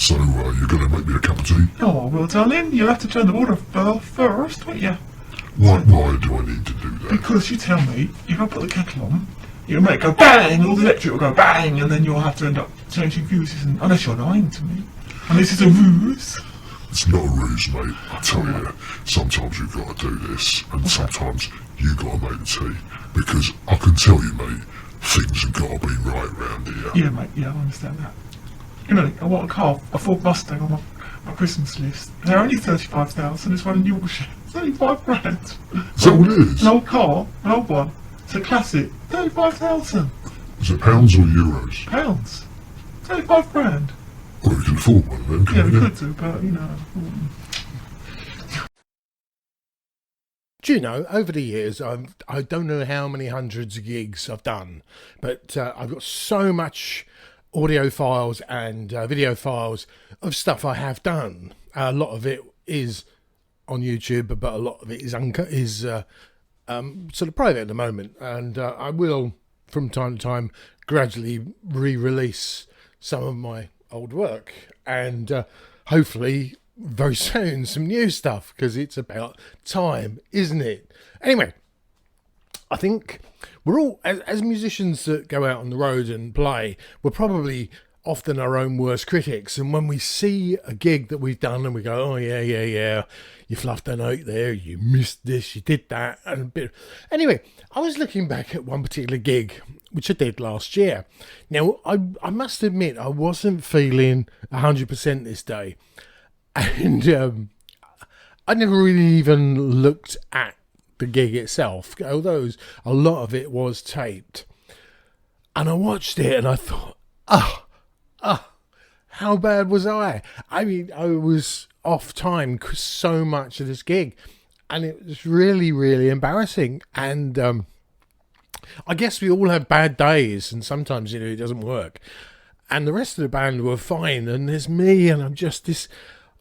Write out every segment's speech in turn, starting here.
So, you're going to make me a cup of tea? Oh, well, darling, you'll have to turn the water off first, won't you? Why do I need to do that? Because you tell me, if I put the kettle on, you'll make it go bang, all the electric will go bang, and then you'll have to end up changing fuses, unless you're lying to me. And this is a ruse. It's not a ruse, mate. I tell you, sometimes you've got to do this, and sometimes you got to make the tea. Because I can tell you, mate, things have got to be right round here. Yeah, mate, yeah, I understand that. You know, I want a car, a Ford Mustang on my Christmas list. They're only 35,000, it's one in Yorkshire. 35 grand. Is that what it is? An old car, an old one. It's a classic. 35,000 Is it pounds or euros? pounds. 35 grand. Well, we can afford one of them, Yeah, can't we we? could do, but, you know. Do you know, over the years, I don't know how many hundreds of gigs I've done, but I've got so much audio files and video files of stuff I have done. A lot of it is on YouTube, but a lot of it is sort of private at the moment. And I will, from time to time, gradually re-release some of my old work. And hopefully, very soon, some new stuff, because it's about time, isn't it? Anyway, I think we're all, as musicians that go out on the road and play, we're probably often our own worst critics. And when we see a gig that we've done and we go, oh, yeah, you fluffed a note there, you missed this, you did that. And a bit. Anyway, I was looking back at one particular gig, which I did last year. Now, I must admit, I wasn't feeling 100% this day. And I never really even looked at the gig itself, although a lot of it was taped. And I watched it and I thought, how bad was I? I mean, I was off time so much of this gig, and it was really, really embarrassing. And I guess we all have bad days, and sometimes, it doesn't work. And the rest of the band were fine, and there's me, and I'm just this.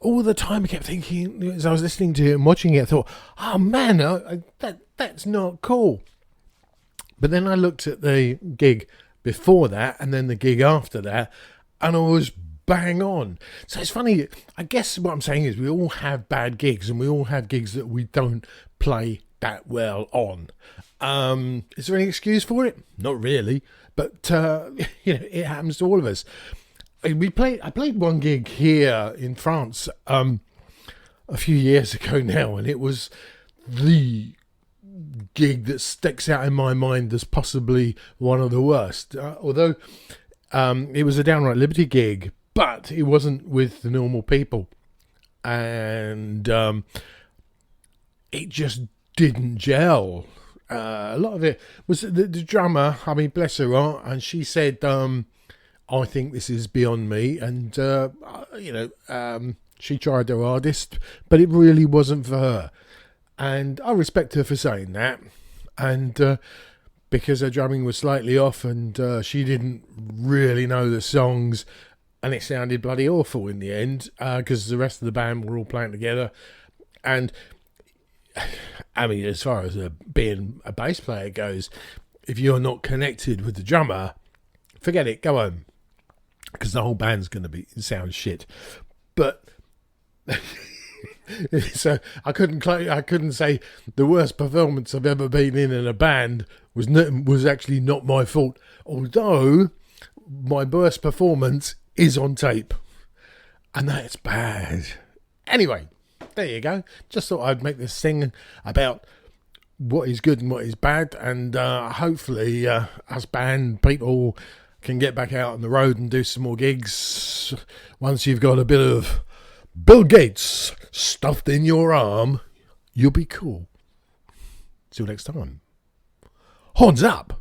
All the time I kept thinking, as I was listening to it and watching it, I thought, oh man, that's not cool. But then I looked at the gig before that and then the gig after that, and I was bang on. So it's funny, I guess what I'm saying is we all have bad gigs, and we all have gigs that we don't play that well on. Is there any excuse for it? Not really, but it happens to all of us. I played one gig here in France a few years ago now, and it was the gig that sticks out in my mind as possibly one of the worst. Although it was a downright Liberty gig, but it wasn't with the normal people, and it just didn't gel. A lot of it was the drummer. I mean, bless her heart, and she said, I think this is beyond me, and she tried her hardest, but it really wasn't for her, and I respect her for saying that. And because her drumming was slightly off, and she didn't really know the songs, and it sounded bloody awful in the end, because the rest of the band were all playing together. And I mean, as far as being a bass player goes, if you're not connected with the drummer, forget it, go home. Because the whole band's going to sound shit. But so I couldn't say the worst performance I've ever been in a band was actually not my fault. Although my worst performance is on tape, and that's bad. Anyway, there you go. Just thought I'd make this thing about what is good and what is bad, and hopefully us band people can get back out on the road and do some more gigs. Once you've got a bit of Bill Gates stuffed in your arm, you'll be cool. See you next time. Horns up!